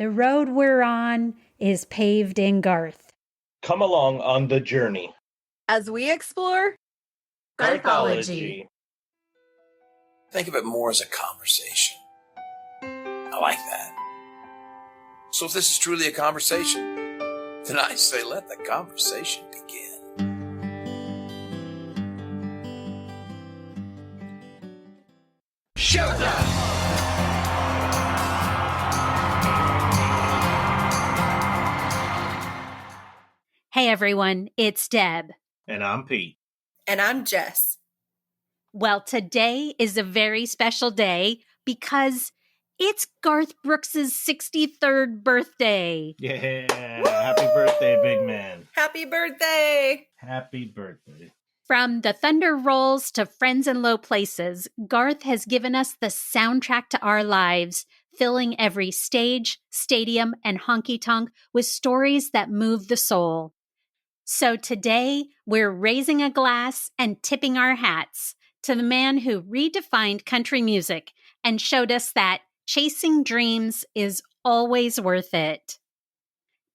The road we're on is paved in Garth. Come along on the journey as we explore Garthology. Think of it more as a conversation. I like that. So if this is truly a conversation, then I say let the conversation begin. Showtime! Hey everyone, it's Deb. And I'm Pete. And I'm Jess. Well, today is a very special day because it's Garth Brooks' 63rd birthday. Yeah, happy birthday, big man. Happy birthday! Happy birthday. From The Thunder Rolls to Friends in Low Places, Garth has given us the soundtrack to our lives, filling every stage, stadium, and honky-tonk with stories that move the soul. So today, we're raising a glass and tipping our hats to the man who redefined country music and showed us that chasing dreams is always worth it.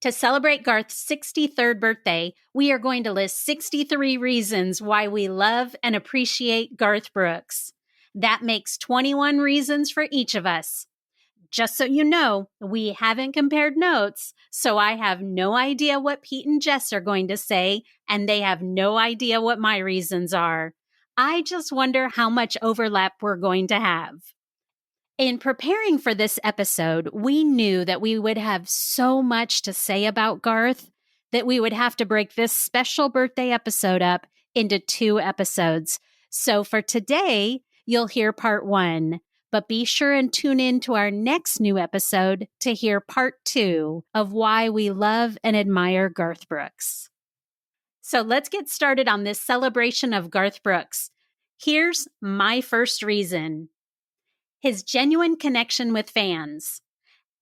To celebrate Garth's 63rd birthday, we are going to list 63 reasons why we love and appreciate Garth Brooks. That makes 21 reasons for each of us. Just so you know, we haven't compared notes, so I have no idea what Pete and Jess are going to say, and they have no idea what my reasons are. I just wonder how much overlap we're going to have. In preparing for this episode, we knew that we would have so much to say about Garth that we would have to break this special birthday episode up into 2 episodes. So for today, you'll hear part 1. But be sure and tune in to our next new episode to hear part 2 of why we love and admire Garth Brooks. So let's get started on this celebration of Garth Brooks. Here's my first reason. His genuine connection with fans.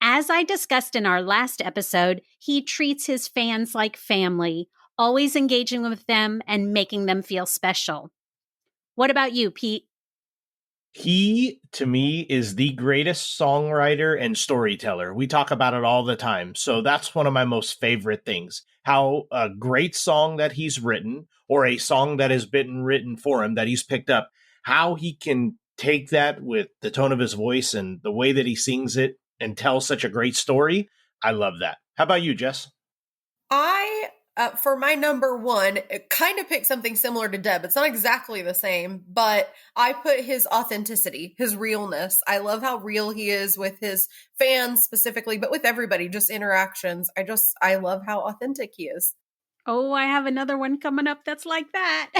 As I discussed in our last episode, he treats his fans like family, always engaging with them and making them feel special. What about you, Pete? He, to me, is the greatest songwriter and storyteller. We talk about it all the time. So that's one of my most favorite things. How a great song that he's written, or a song that has been written for him that he's picked up, how he can take that with the tone of his voice and the way that he sings it and tell such a great story. I love that. How about you, Jess? For my number 1, it kind of picked something similar to Deb. It's not exactly the same, but I put his authenticity, his realness. I love how real he is with his fans specifically, but with everybody, just interactions. I love how authentic he is. Oh, I have another one coming up that's like that.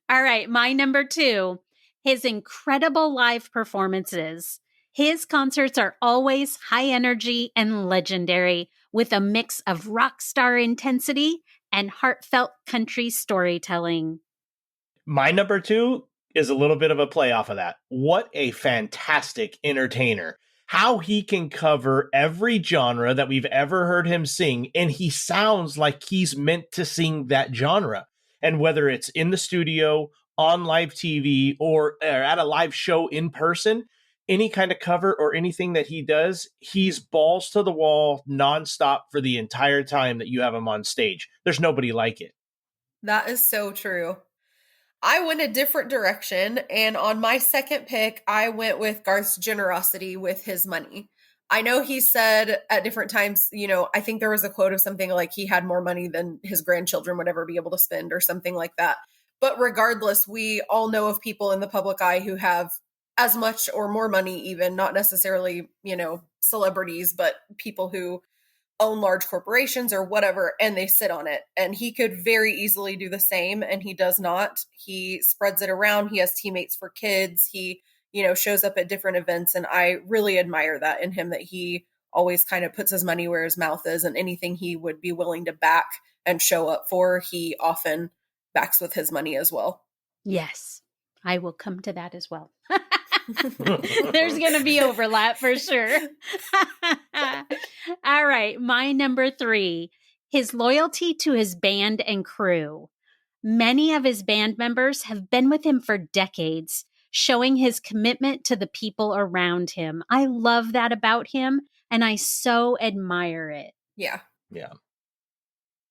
All right, my number 2, his incredible live performances. His concerts are always high energy and legendary, with a mix of rock star intensity and heartfelt country storytelling. My number 2 is a little bit of a play off of that. What a fantastic entertainer. How he can cover every genre that we've ever heard him sing, and he sounds like he's meant to sing that genre. And whether it's in the studio, on live TV, or at a live show in person, any kind of cover or anything that he does, he's balls to the wall nonstop for the entire time that you have him on stage. There's nobody like it. That is so true. I went a different direction, and on my second pick, I went with Garth's generosity with his money. I know he said at different times, I think there was a quote of something like he had more money than his grandchildren would ever be able to spend or something like that. But regardless, we all know of people in the public eye who have as much or more money, even not necessarily, celebrities, but people who own large corporations or whatever, and they sit on it. And he could very easily do the same, and he does not. He spreads it around. He has teammates for kids. He, shows up at different events, and I really admire that in him, that he always kind of puts his money where his mouth is, and anything he would be willing to back and show up for, he often backs with his money as well. Yes, I will come to that as well. There's going to be overlap for sure. All right, my number 3, his loyalty to his band and crew. Many of his band members have been with him for decades, showing his commitment to the people around him. I love that about him, and I so admire it. Yeah. Yeah.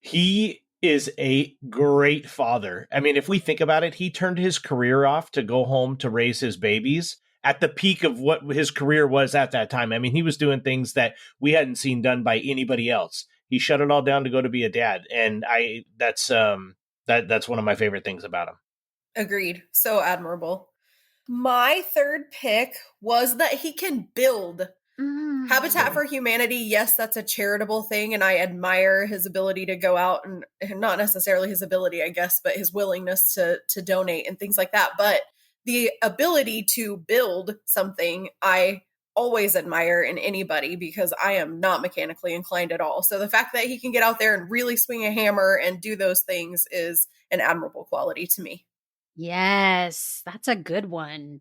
He is a great father. I mean, if we think about it, he turned his career off to go home to raise his babies at the peak of what his career was at that time. I mean, he was doing things that we hadn't seen done by anybody else. He shut it all down to go to be a dad. And that's one of my favorite things about him. Agreed. So admirable. My third pick was that he can build. Habitat for Humanity, yes, that's a charitable thing, and I admire his ability to go out and not necessarily his ability, I guess, but his willingness to donate and things like that. But the ability to build something, I always admire in anybody because I am not mechanically inclined at all. So the fact that he can get out there and really swing a hammer and do those things is an admirable quality to me. Yes, that's a good one.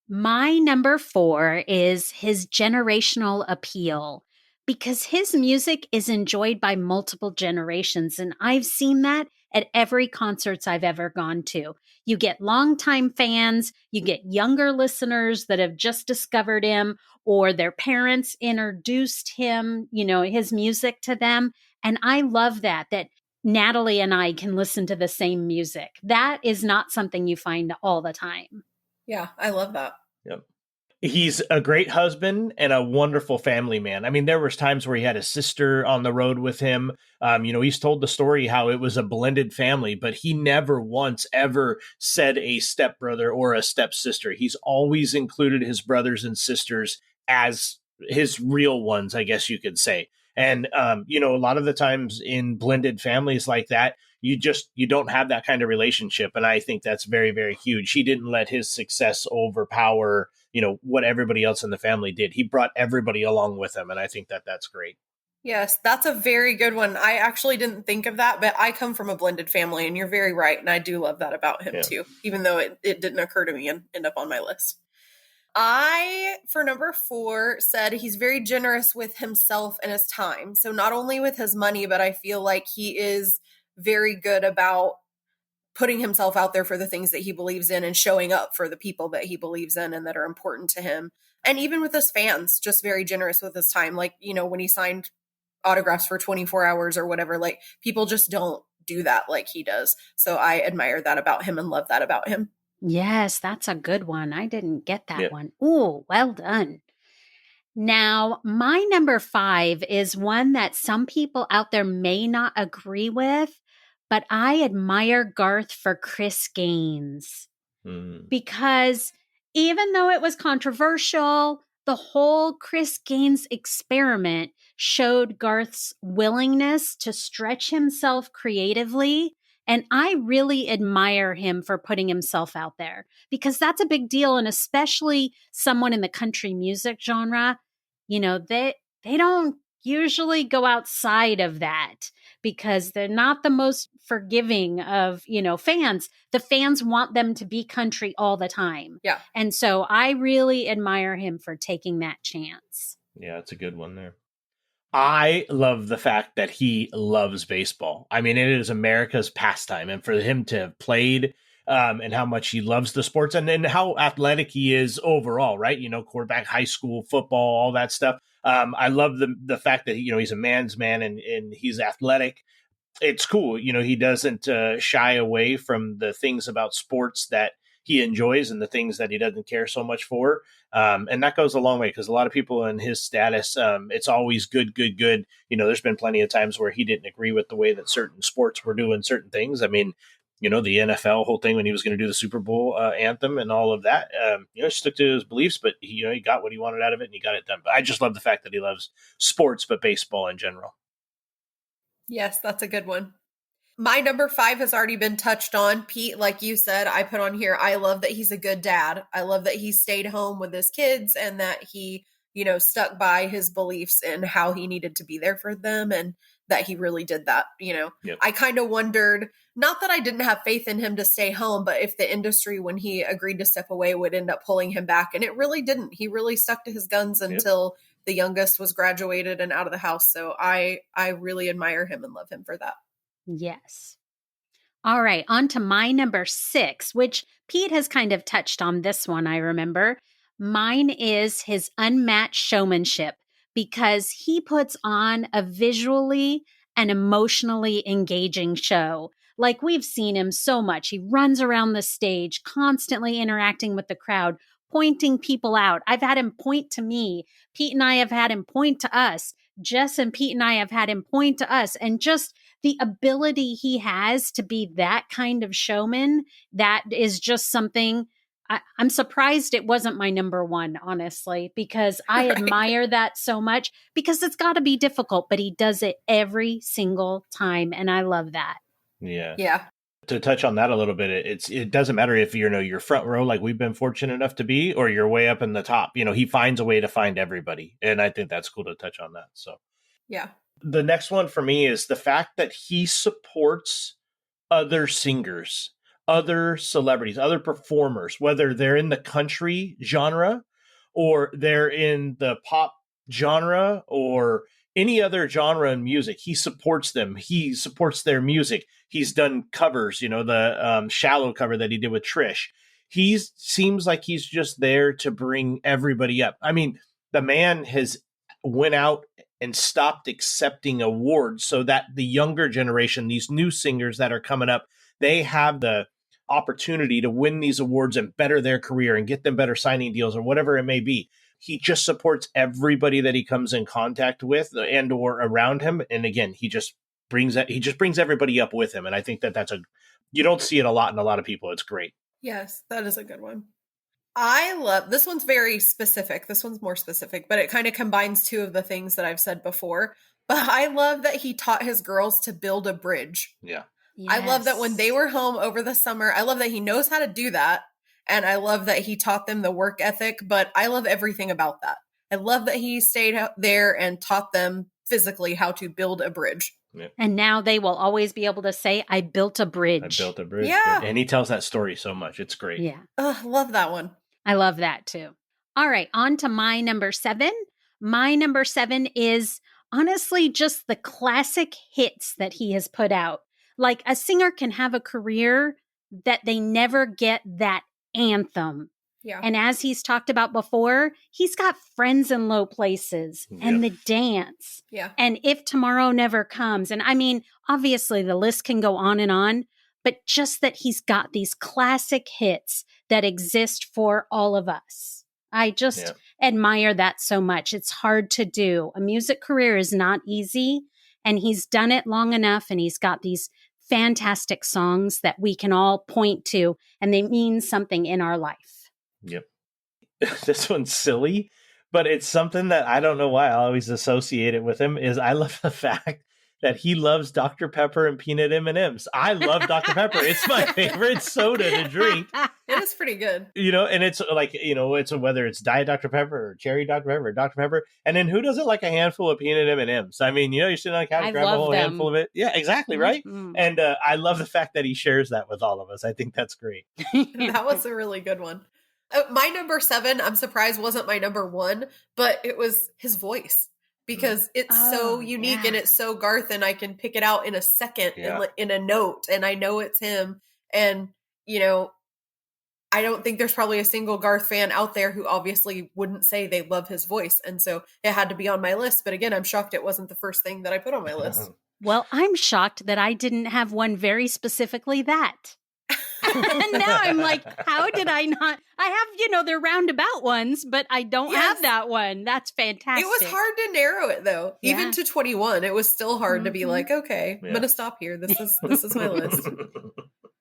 My number 4 is his generational appeal because his music is enjoyed by multiple generations. And I've seen that at every concerts I've ever gone to. You get longtime fans, you get younger listeners that have just discovered him or their parents introduced him, his music to them. And I love that Natalie and I can listen to the same music. That is not something you find all the time. Yeah, I love that. Yep. He's a great husband and a wonderful family man. I mean, there was times where he had a sister on the road with him. He's told the story how it was a blended family, but he never once ever said a stepbrother or a stepsister. He's always included his brothers and sisters as his real ones, I guess you could say. And, a lot of the times in blended families like that, you don't have that kind of relationship. And I think that's very, very huge. He didn't let his success overpower, what everybody else in the family did. He brought everybody along with him. And I think that's great. Yes, that's a very good one. I actually didn't think of that, but I come from a blended family and you're very right. And I do love that about him too, even though it didn't occur to me and end up on my list. I, for number 4, said he's very generous with himself and his time. So not only with his money, but I feel like he is very good about putting himself out there for the things that he believes in and showing up for the people that he believes in and that are important to him. And even with his fans, just very generous with his time. Like, when he signed autographs for 24 hours or whatever, like people just don't do that like he does. So I admire that about him and love that about him. Yes, that's a good one. I didn't get that one. Ooh, well done. Now, my number 5 is one that some people out there may not agree with, but I admire Garth for Chris Gaines. Because even though it was controversial, the whole Chris Gaines experiment showed Garth's willingness to stretch himself creatively. And I really admire him for putting himself out there because that's a big deal. And especially someone in the country music genre, they don't usually go outside of that because they're not the most forgiving of, fans. The fans want them to be country all the time. Yeah. And so I really admire him for taking that chance. Yeah, it's a good one there. I love the fact that he loves baseball. I mean, it is America's pastime. And for him to have played and how much he loves the sports and how athletic he is overall, right? Quarterback, high school, football, all that stuff. I love the fact that, he's a man's man and he's athletic. It's cool. He doesn't shy away from the things about sports that he enjoys and the things that he doesn't care so much for. And that goes a long way because a lot of people in his status, it's always good. There's been plenty of times where he didn't agree with the way that certain sports were doing certain things. I mean, the NFL whole thing when he was going to do the Super Bowl anthem and all of that, stuck to his beliefs, but he got what he wanted out of it and he got it done. But I just love the fact that he loves sports, but baseball in general. Yes, that's a good one. My number 5 has already been touched on. Pete, like you said, I put on here, I love that he's a good dad. I love that he stayed home with his kids and that he, stuck by his beliefs and how he needed to be there for them and that he really did that, Yep. I kind of wondered, not that I didn't have faith in him to stay home, but if the industry, when he agreed to step away, would end up pulling him back. And it really didn't. He really stuck to his guns until the youngest was graduated and out of the house. So I really admire him and love him for that. Yes. All right, on to my number 6, which Pete has kind of touched on this one, I remember. Mine is his unmatched showmanship because he puts on a visually and emotionally engaging show. Like we've seen him so much. He runs around the stage, constantly interacting with the crowd, pointing people out. I've had him point to me. Pete and I have had him point to us. Jess and Pete and I have had him point to us. And just the ability he has to be that kind of showman, that is just something I'm surprised it wasn't my number one, honestly, because I Right. admire that so much because it's got to be difficult, but he does it every single time. And I love that. Yeah. Yeah. To touch on that a little bit, it doesn't matter if you're front row like we've been fortunate enough to be, or you're way up in the top. He finds a way to find everybody, and I think that's cool to touch on that. So, Yeah. the next one for me is the fact that he supports other singers, other celebrities, other performers, whether they're in the country genre or they're in the pop genre or any other genre in music. He supports them. He supports their music. He's done covers, the Shallow cover that he did with Trish. He seems like he's just there to bring everybody up. I mean, the man has went out and stopped accepting awards so that the younger generation, these new singers that are coming up, they have the opportunity to win these awards and better their career and get them better signing deals or whatever it may be. He just supports everybody that he comes in contact with and or around him. And again, he just brings everybody up with him. And I think that you don't see it a lot in a lot of people. It's great. Yes, that is a good one. I love this one's very specific. This one's more specific, but it kind of combines two of the things that I've said before. But I love that he taught his girls to build a bridge. Yeah. Yes. I love that when they were home over the summer, I love that he knows how to do that. And I love that he taught them the work ethic, but I love everything about that. I love that he stayed out there and taught them physically how to build a bridge. Yeah. And now they will always be able to say, I built a bridge. I built a bridge. Yeah. And he tells that story so much. It's great. Yeah. Love that one. I love that too. All right, on to my number 7. My number 7 is honestly just the classic hits that he has put out. Like a singer can have a career that they never get that anthem. Yeah. And as he's talked about before, he's got Friends in Low Places and The Dance. Yeah. And If Tomorrow Never Comes. And I mean, obviously the list can go on, but just that he's got these classic hits that exist for all of us. I just admire that so much. It's hard to do. A music career is not easy, and he's done it long enough, and he's got these fantastic songs that we can all point to, and they mean something in our life. Yep. This one's silly, but it's something that I don't know why I always associate it with him is I love the fact that he loves Dr. Pepper and peanut M&Ms. I love Dr. Pepper. It's my favorite soda to drink. It is pretty good. And it's like, it's whether it's Diet Dr. Pepper or Cherry Dr. Pepper or Dr. Pepper. And then who doesn't like a handful of peanut M&Ms? I mean, you're sitting on the couch, grab a whole handful of it. Yeah, exactly, right? Mm-hmm. And I love the fact that he shares that with all of us. I think that's great. That was a really good one. My number 7, I'm surprised wasn't my number 1, but it was his voice. Because it's so unique and it's so Garth, and I can pick it out in a second in a note, and I know it's him. And, I don't think there's probably a single Garth fan out there who obviously wouldn't say they love his voice. And so it had to be on my list. But again, I'm shocked it wasn't the first thing that I put on my list. Well, I'm shocked that I didn't have one very specifically that. And now I'm like, how did I not? I have, the roundabout ones, but I don't have that one. That's fantastic. It was hard to narrow it though. Yeah. Even to 21, it was still hard to be like, okay, I'm going to stop here. This is my list.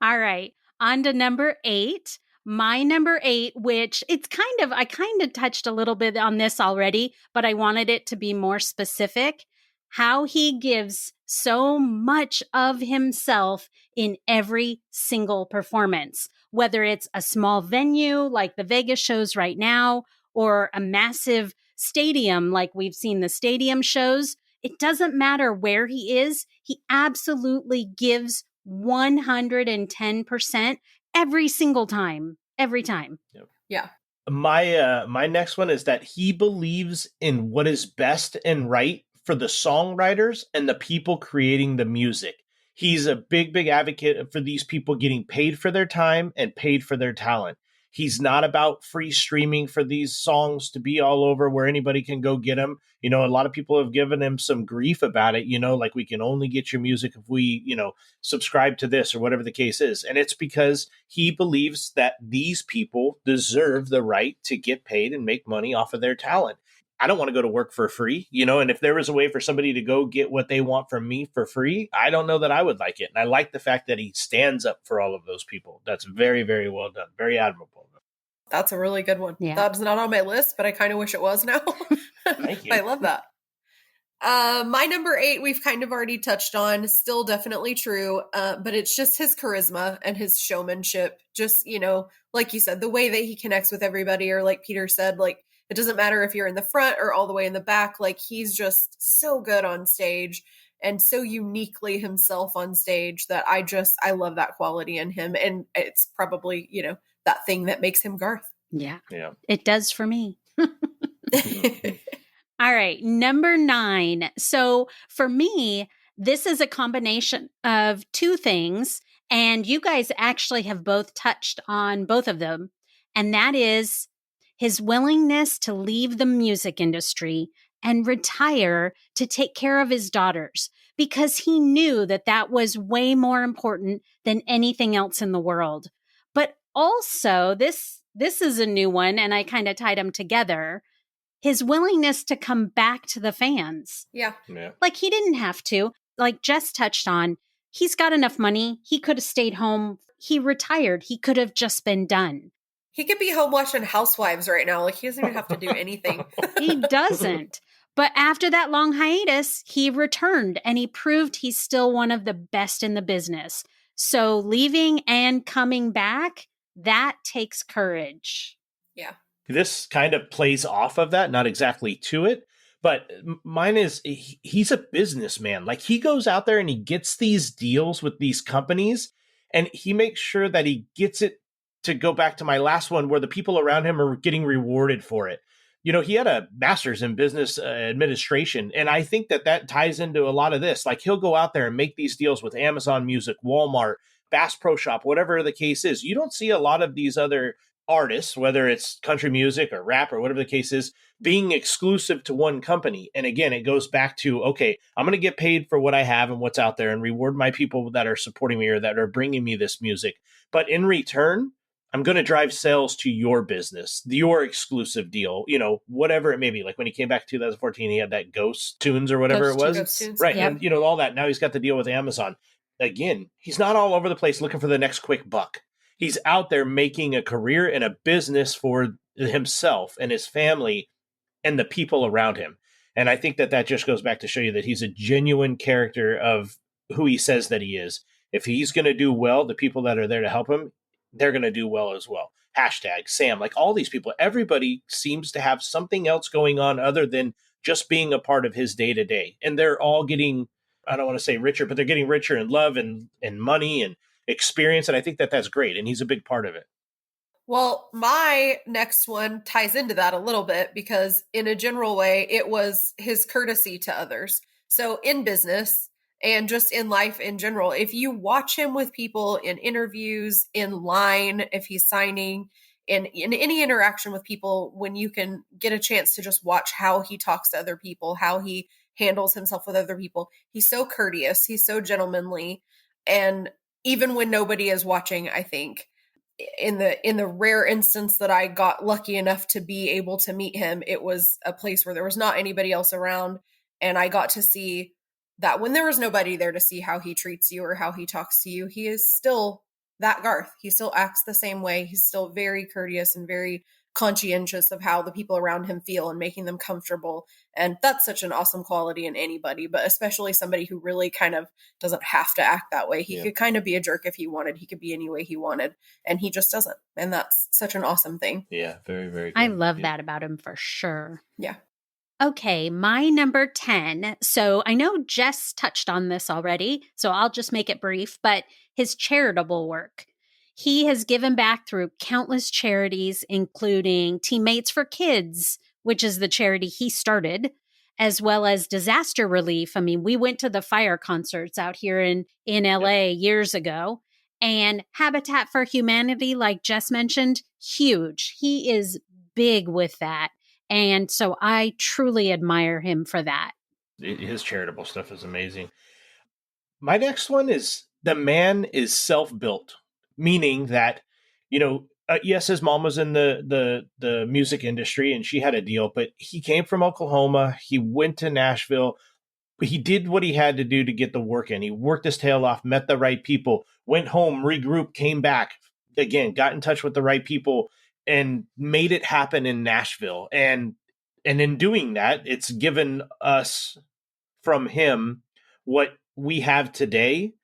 All right. On to number 8. My number 8, which I kind of touched a little bit on this already, but I wanted it to be more specific. How he gives so much of himself in every single performance, whether it's a small venue like the Vegas shows right now, or a massive stadium like we've seen the stadium shows. It doesn't matter where he is. He absolutely gives 110% every single time, every time. Yep. Yeah. My next one is that he believes in what is best and right for the songwriters and the people creating the music. He's a big, big advocate for these people getting paid for their time and paid for their talent. He's not about free streaming for these songs to be all over where anybody can go get them. You know, a lot of people have given him some grief about it, you know, like we can only get your music if we, you know, subscribe to this or whatever the case is. And it's because he believes that these people deserve the right to get paid and make money off of their talent. I don't want to go to work for free, you know, and if there was a way for somebody to go get what they want from me for free, I don't know that I would like it. And I like the fact that he stands up for all of those people. That's very, very well done. Very admirable. That's a really good one. Yeah. That's not on my list, but I kind of wish it was now. Thank you. I love that. My number 8, we've kind of already touched on, still definitely true. But it's just his charisma and his showmanship. Just, you know, like you said, the way that he connects with everybody, or like Peter said, like, it doesn't matter if you're in the front or all the way in the back. Like, he's just so good on stage and so uniquely himself on stage that I love that quality in him. And it's probably, you know, that thing that makes him Garth. Yeah. Yeah. It does for me. All right. Number 9. So for me, this is a combination of 2 things. And you guys actually have both touched on both of them. And that is his willingness to leave the music industry and retire to take care of his daughters, because he knew that that was way more important than anything else in the world. But also, this is a new one, and I kind of tied them together. His willingness to come back to the fans. Yeah. Like, he didn't have to. Like Jess touched on, he's got enough money. He could have stayed home. He retired. He could have just been done. He could be home watching Housewives right now. Like, he doesn't even have to do anything. He doesn't. But after that long hiatus, he returned and he proved he's still one of the best in the business. So leaving and coming back, that takes courage. Yeah. This kind of plays off of that, not exactly to it, but mine is he's a businessman. Like, he goes out there and he gets these deals with these companies, and he makes sure that he gets it, to go back to my last one, where the people around him are getting rewarded for it. You know, he had a master's in business administration, and I think that that ties into a lot of this. Like, he'll go out there and make these deals with Amazon Music, Walmart, Bass Pro Shop, whatever the case is. You don't see a lot of these other artists, whether it's country music or rap or whatever the case is, being exclusive to one company. And again, it goes back to, okay, I'm going to get paid for what I have and what's out there and reward my people that are supporting me or that are bringing me this music. But in return, I'm going to drive sales to your business, your exclusive deal, you know, whatever it may be. Like when he came back in 2014, he had that Ghost Tunes or whatever it was. Ghost Tunes. Right. Yep. And, you know, all that. Now he's got the deal with Amazon. Again, he's not all over the place looking for the next quick buck. He's out there making a career and a business for himself and his family and the people around him. And I think that that just goes back to show you that he's a genuine character of who he says that he is. If he's going to do well, the people that are there to help him, they're going to do well as well. Hashtag Sam, like all these people, everybody seems to have something else going on other than just being a part of his day to day. And they're all getting, I don't want to say richer, but they're getting richer in love and money and experience. And I think that that's great. And he's a big part of it. Well, my next one ties into that a little bit because in a general way, it was his courtesy to others. So in business and just in life in general, if you watch him with people in interviews, in line, if he's signing, in any interaction with people, when you can get a chance to just watch how he talks to other people, how he handles himself with other people, he's so courteous, he's so gentlemanly. And even when nobody is watching, I think, in the rare instance that I got lucky enough to be able to meet him, it was a place where there was not anybody else around. And I got to see that when there was nobody there to see how he treats you or how he talks to you, he is still that Garth. He still acts the same way. He's still very courteous and very conscientious of how the people around him feel and making them comfortable. And that's such an awesome quality in anybody, but especially somebody who really kind of doesn't have to act that way. He could kind of be a jerk if he wanted. He could be any way he wanted, and he just doesn't. And that's such an awesome thing. Yeah, very, very good. I love that about him for sure. Yeah. Okay, my number 10. So I know Jess touched on this already, so I'll just make it brief, but his charitable work. He has given back through countless charities, including Teammates for Kids, which is the charity he started, as well as disaster relief. I mean, we went to the fire concerts out here in LA years ago, and Habitat for Humanity, like Jess mentioned, huge. He is big with that. And so I truly admire him for that. His charitable stuff is amazing. My next one is the man is self-built, meaning that, yes, his mom was in the music industry and she had a deal, but he came from Oklahoma. He went to Nashville. He did what he had to do to get the work in. He worked his tail off, met the right people, went home, regrouped, came back again, got in touch with the right people, and made it happen in Nashville. And in doing that, it's given us from him what we have today.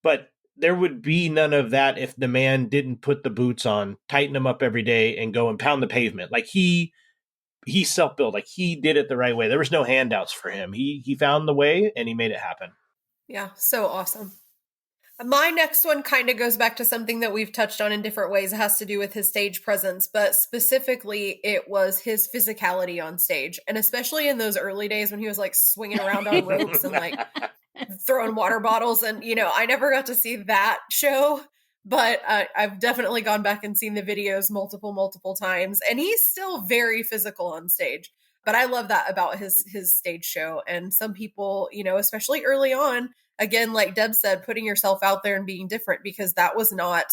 But there would be none of that if the man didn't put the boots on, tighten them up every day, and go and pound the pavement. Like he's self-built. Like he did it the right way. There was no handouts for him. He found the way and he made it happen. Yeah, so awesome. My next one kind of goes back to something that we've touched on in different ways. It has to do with his stage presence, but specifically it was his physicality on stage. And especially in those early days when he was like swinging around on ropes and like throwing water bottles. And, I never got to see that show, but I've definitely gone back and seen the videos multiple times. And he's still very physical on stage. But I love that about his stage show. And some people, especially early on, again, like Deb said, putting yourself out there and being different, because that was not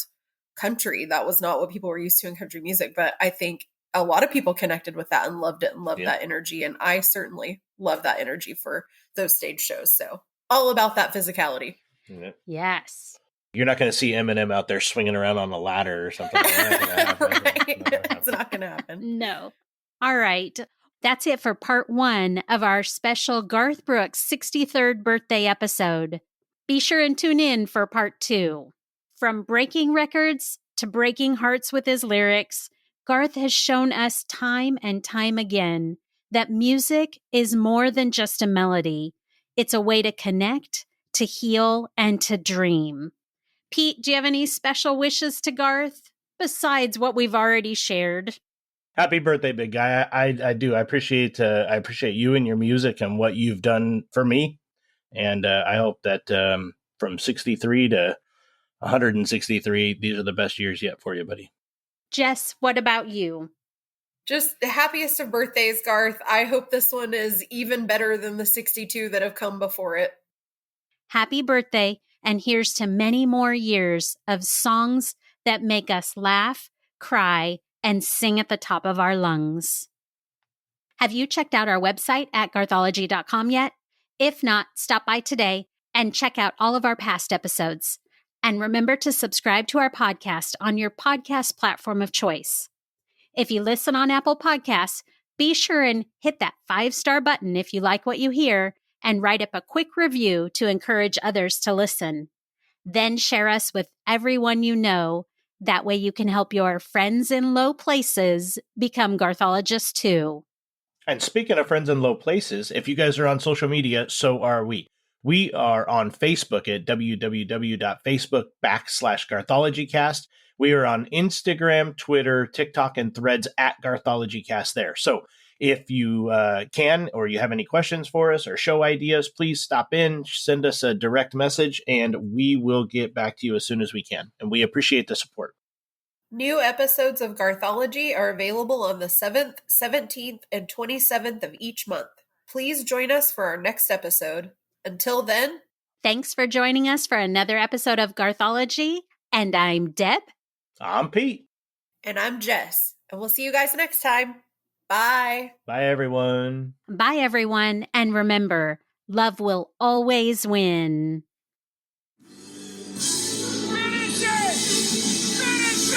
country. That was not what people were used to in country music. But I think a lot of people connected with that and loved it and loved that energy. And I certainly love that energy for those stage shows. So all about that physicality. Yeah. Yes. You're not going to see Eminem out there swinging around on a ladder or something. Right. It's not going to happen. No. All right. That's it for part 1 of our special Garth Brooks 63rd birthday episode. Be sure and tune in for part 2. From breaking records to breaking hearts with his lyrics, Garth has shown us time and time again that music is more than just a melody. It's a way to connect, to heal, and to dream. Pete, do you have any special wishes to Garth besides what we've already shared? Happy birthday, big guy. I do. I appreciate you and your music and what you've done for me. And I hope that from 63 to 163, these are the best years yet for you, buddy. Jess, what about you? Just the happiest of birthdays, Garth. I hope this one is even better than the 62 that have come before it. Happy birthday, and here's to many more years of songs that make us laugh, cry, and sing at the top of our lungs. Have you checked out our website at garthology.com yet? If not, stop by today and check out all of our past episodes. And remember to subscribe to our podcast on your podcast platform of choice. If you listen on Apple Podcasts, be sure and hit that 5-star button if you like what you hear, and write up a quick review to encourage others to listen. Then share us with everyone you know. That way you can help your friends in low places become Garthologists too. And speaking of friends in low places, if you guys are on social media, so are we. We are on Facebook at www.facebook.com/GarthologyCast. We are on Instagram, Twitter, TikTok, and Threads at GarthologyCast there. So if you can, or you have any questions for us or show ideas, please stop in, send us a direct message, and we will get back to you as soon as we can. And we appreciate the support. New episodes of Garthology are available on the 7th, 17th, and 27th of each month. Please join us for our next episode. Until then, thanks for joining us for another episode of Garthology. And I'm Deb. I'm Pete. And I'm Jess. And we'll see you guys next time. Bye. Bye, everyone. Bye, everyone. And remember, love will always win. Finish it! Finish it!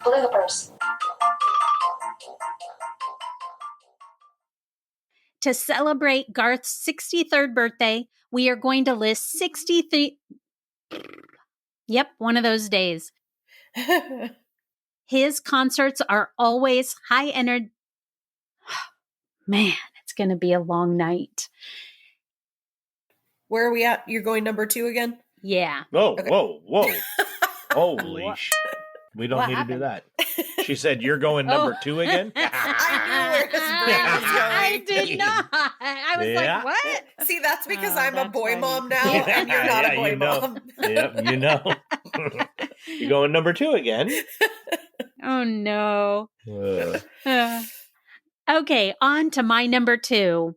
Bloopers. To celebrate Garth's 63rd birthday, we are going to list 63... Yep, one of those days. His concerts are always high energy. Man, it's going to be a long night. Where are we at? You're going number 2 again? Yeah. Whoa, Okay. whoa. Holy What? sh! We don't What need happened? to do that. She said, "You're going number 2 again." I knew where his brain was going. I did not. I was Yeah. like, what? See, that's because Oh, I'm a that's boy funny. mom now, and you're not a boy you know. mom. Yep, you know. You're going number 2 again. Oh, no. Uh, Okay, on to my number 2.